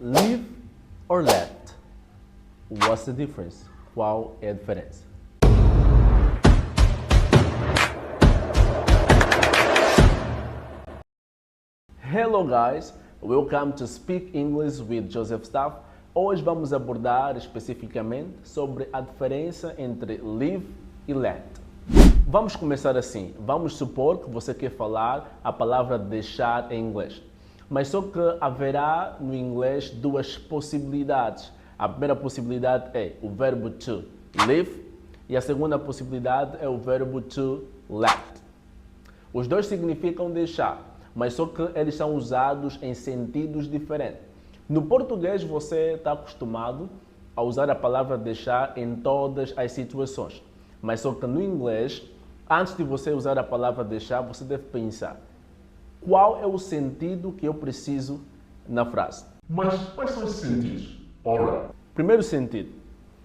Leave or let? What's the difference? Qual é a diferença? Hello guys, welcome to Speak English with Joseph Staff. Hoje vamos abordar especificamente sobre a diferença entre leave e let. Vamos começar assim. Vamos supor que você quer falar a palavra deixar em inglês. Mas só que haverá no inglês duas possibilidades. A primeira possibilidade é o verbo to leave e a segunda possibilidade é o verbo to let. Os dois significam deixar, mas só que eles são usados em sentidos diferentes. No português você está acostumado a usar a palavra deixar em todas as situações, mas só que no inglês, antes de você usar a palavra deixar, você deve pensar qual é o sentido que eu preciso na frase. Mas quais são os sentidos? Ora, Primeiro sentido,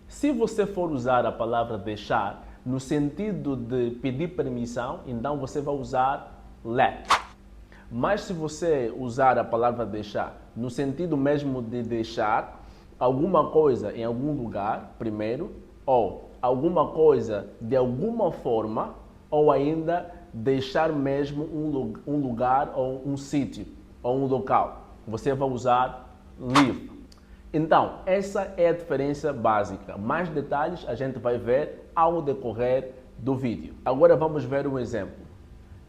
se você for usar a palavra deixar no sentido de pedir permissão, então você vai usar let. Mas se você usar a palavra deixar no sentido mesmo de deixar alguma coisa em algum lugar, primeiro, ou alguma coisa de alguma forma, ou ainda deixar mesmo um lugar ou um sítio ou um local, você vai usar leave. Então, essa é a diferença básica. Mais detalhes a gente vai ver ao decorrer do vídeo. Agora vamos ver um exemplo.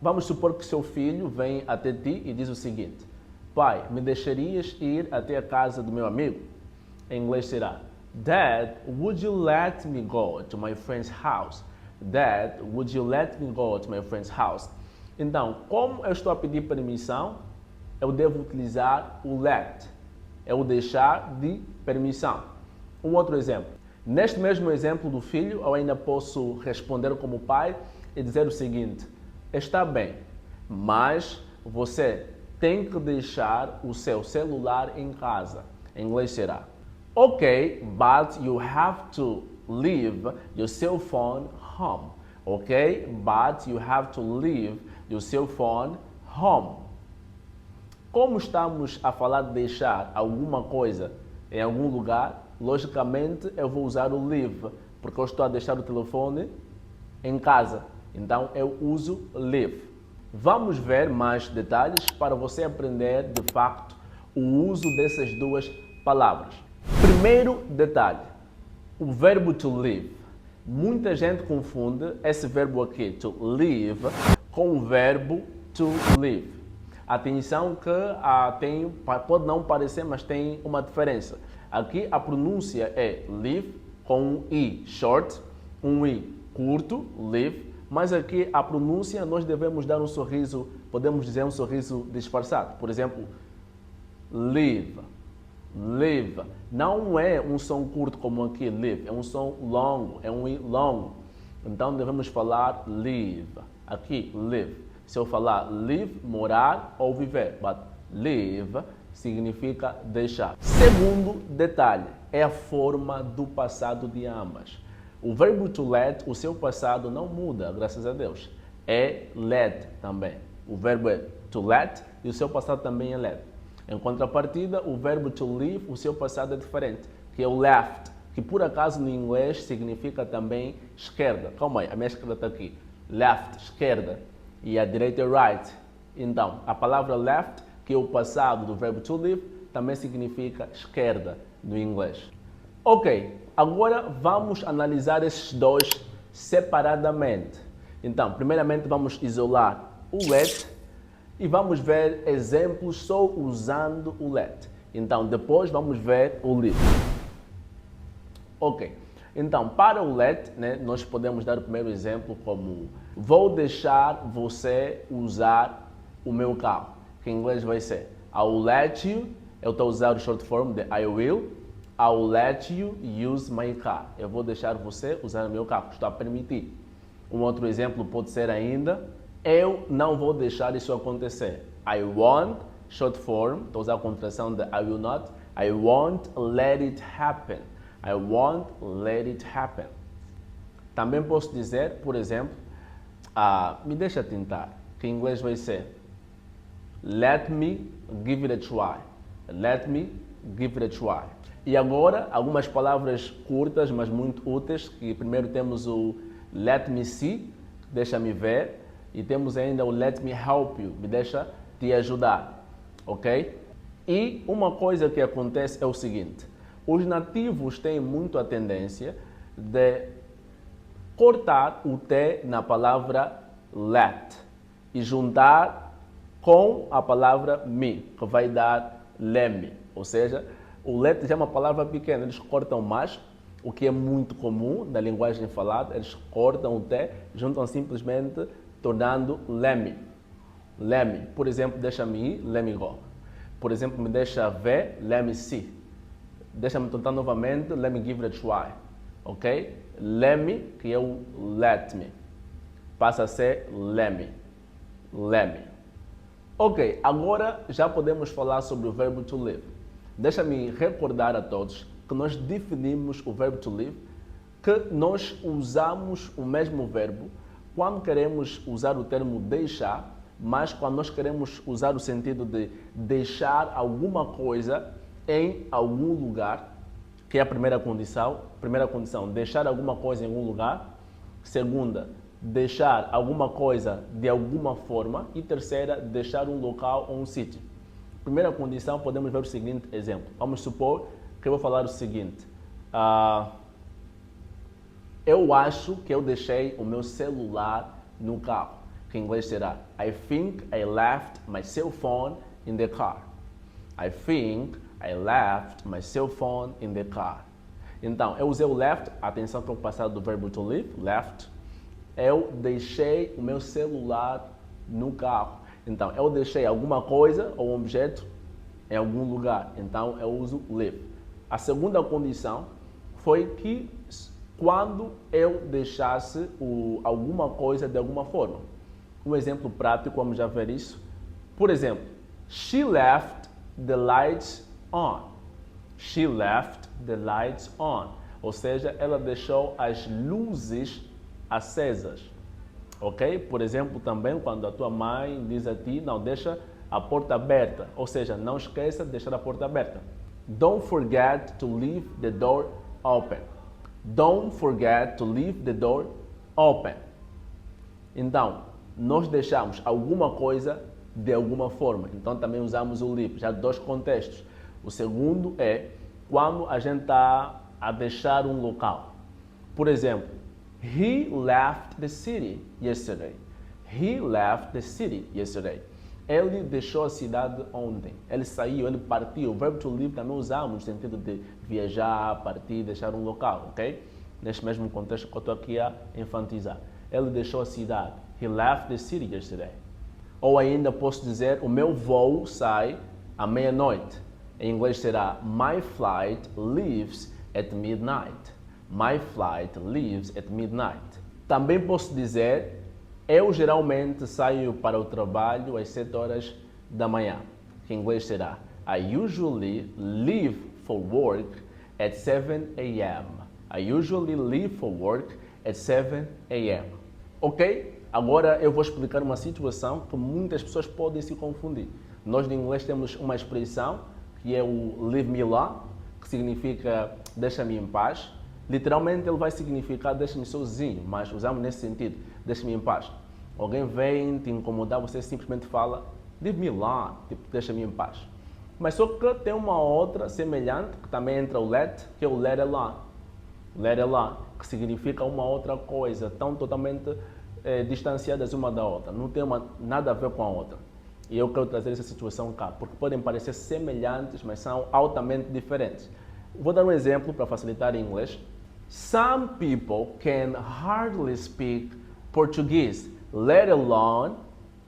Vamos supor que seu filho vem até ti e diz o seguinte: pai, me deixarias ir até a casa do meu amigo? Em inglês será: Dad, would you let me go to my friend's house? Dad, would you let me go to my friend's house? Então, como eu estou a pedir permissão, eu devo utilizar o let. É o deixar de permissão. Um outro exemplo. Neste mesmo exemplo do filho, eu ainda posso responder como pai e dizer o seguinte: está bem, mas você tem que deixar o seu celular em casa. Em inglês será: Ok, but you have to leave your cell phone home. Ok, but you have to leave your cell phone home. Como estamos a falar de deixar alguma coisa em algum lugar, logicamente eu vou usar o leave, porque eu estou a deixar o telefone em casa. Então eu uso leave. Vamos ver mais detalhes para você aprender de facto o uso dessas duas palavras. Primeiro detalhe, o verbo to leave. Muita gente confunde esse verbo aqui, to leave, com o verbo to live. Atenção que pode não parecer, mas tem uma diferença. Aqui a pronúncia é live com um i short, um i curto, live, mas aqui a pronúncia nós devemos dar um sorriso, podemos dizer um sorriso disfarçado. Por exemplo, live, live. Não é um som curto como aqui, live, é um som longo, é um i longo. Então devemos falar live. Aqui, live. Se eu falar live, morar ou viver, but live significa deixar. Segundo detalhe, é a forma do passado de ambas. O verbo to let, o seu passado não muda, graças a Deus. É let também. O verbo é to let e o seu passado também é let. Em contrapartida, o verbo to leave, o seu passado é diferente, que é o left, que por acaso no inglês significa também esquerda. Calma aí, a minha esquerda está aqui. Left, esquerda. E a direita é right. Então, a palavra left, que é o passado do verbo to leave, também significa esquerda no inglês. Ok, agora vamos analisar esses dois separadamente. Então, primeiramente vamos isolar o let e vamos ver exemplos só usando o let. Então, depois vamos ver o leave. Ok. Então, para o let, nós podemos dar o primeiro exemplo como: vou deixar você usar o meu carro, que em inglês vai ser I'll let you, eu estou a usar o short form de I will, I'll let you use my car. Eu vou deixar você usar o meu carro, estou a permitir. Um outro exemplo pode ser ainda: eu não vou deixar isso acontecer. I won't, short form, estou a usar a contração de I will not, I won't let it happen. I won't let it happen. Também posso dizer, por exemplo, me deixa tentar, que em inglês vai ser Let me give it a try. Let me give it a try. E agora, algumas palavras curtas, mas muito úteis, que primeiro temos o let me see, deixa-me ver, e temos ainda o let me help you, me deixa te ajudar, ok? E uma coisa que acontece é o seguinte, os nativos têm muito a tendência de cortar o T na palavra let e juntar com a palavra me, que vai dar let-me. Ou seja, o let já é uma palavra pequena, eles cortam mais, o que é muito comum na linguagem falada, eles cortam o T, juntam simplesmente, tornando let-me. Let-me, por exemplo, deixa-me ir, let me go. Por exemplo, me deixa ver, let me see. Deixa-me tentar novamente, let me give it a try. Ok? Let me, que é o let me. Passa a ser let me. Let me. Ok, agora já podemos falar sobre o verbo to live. Deixa-me recordar a todos que nós definimos o verbo to live, que nós usamos o mesmo verbo quando queremos usar o termo deixar, mas quando nós queremos usar o sentido de deixar alguma coisa em algum lugar, que é a primeira condição. Primeira condição, deixar alguma coisa em algum lugar. Segunda, deixar alguma coisa de alguma forma. E terceira, deixar um local ou um sítio. Primeira condição, podemos ver o seguinte exemplo. Vamos supor que eu vou falar o seguinte. Eu acho que eu deixei o meu celular no carro, que em inglês será I think I left my cell phone in the car. I think I left my cell phone in the car. Então, eu usei o left, atenção para o passado do verbo to leave, left. Eu deixei o meu celular no carro. Então, eu deixei alguma coisa ou um objeto em algum lugar. Então, eu uso leave. A segunda condição foi que quando eu deixasse alguma coisa de alguma forma. Um exemplo prático, vamos já ver isso. Por exemplo, she left the lights on. She left the lights on. Ou seja, ela deixou as luzes acesas. Ok? Por exemplo, também quando a tua mãe diz a ti, não, deixa a porta aberta. Ou seja, não esqueça de deixar a porta aberta. Don't forget to leave the door open. Don't forget to leave the door open. Então, nós deixamos alguma coisa de alguma forma. Então, também usamos o leave. Já dois contextos. O segundo é quando a gente está a deixar um local. Por exemplo, he left the city yesterday. He left the city yesterday. Ele deixou a cidade ontem. Ele saiu, ele partiu. O verbo to leave também usamos no sentido de viajar, partir, deixar um local, ok? Neste mesmo contexto que eu estou aqui a enfatizar. Ele deixou a cidade. He left the city yesterday. Ou ainda posso dizer, o meu voo sai à meia-noite. Em inglês será, my flight leaves at midnight. My flight leaves at midnight. Também posso dizer, eu geralmente saio para o trabalho às 7 horas da manhã. Que em inglês será, I usually leave for work at 7 a.m. I usually leave for work at 7 a.m. Ok? Agora eu vou explicar uma situação que muitas pessoas podem se confundir. Nós no inglês temos uma expressão que é o leave me alone, que significa deixa-me em paz. Literalmente ele vai significar deixa-me sozinho, mas usamos nesse sentido, deixa-me em paz. Alguém vem te incomodar, você simplesmente fala leave me alone, tipo deixa-me em paz. Mas só que tem uma outra semelhante, que também entra o let, que é o let alone. Let alone, que significa uma outra coisa, tão totalmente distanciadas uma da outra, não tem nada a ver com a outra. E eu quero trazer essa situação cá, porque podem parecer semelhantes, mas são altamente diferentes. Vou dar um exemplo para facilitar em inglês. Some people can hardly speak Portuguese, let alone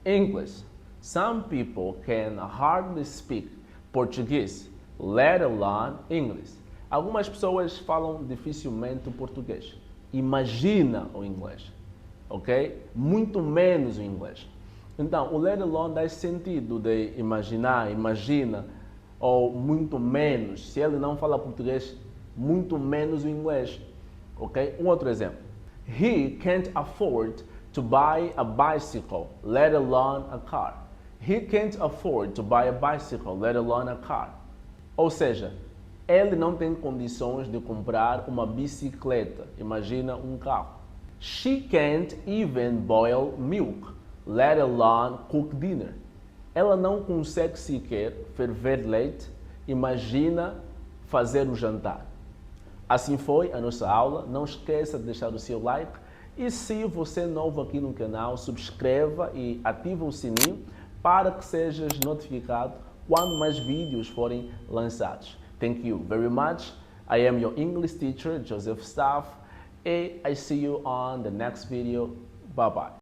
English. Some people can hardly speak Portuguese, let alone English. Algumas pessoas falam dificilmente o português. Imagina o inglês. Ok? Muito menos o inglês. Então, o let alone dá esse sentido de imaginar, imagina, ou muito menos. Se ele não fala português, muito menos o inglês. Ok? Um outro exemplo. He can't afford to buy a bicycle, let alone a car. He can't afford to buy a bicycle, let alone a car. Ou seja, ele não tem condições de comprar uma bicicleta. Imagina um carro. She can't even boil milk, let alone cook dinner. Ela não consegue sequer ferver leite. Imagina fazer o jantar. Assim foi a nossa aula. Não esqueça de deixar o seu like. E se você é novo aqui no canal, subscreva e ativa o sininho para que sejas notificado quando mais vídeos forem lançados. Thank you very much. I am your English teacher, Joseph Staff, and I see you on the next video. Bye bye.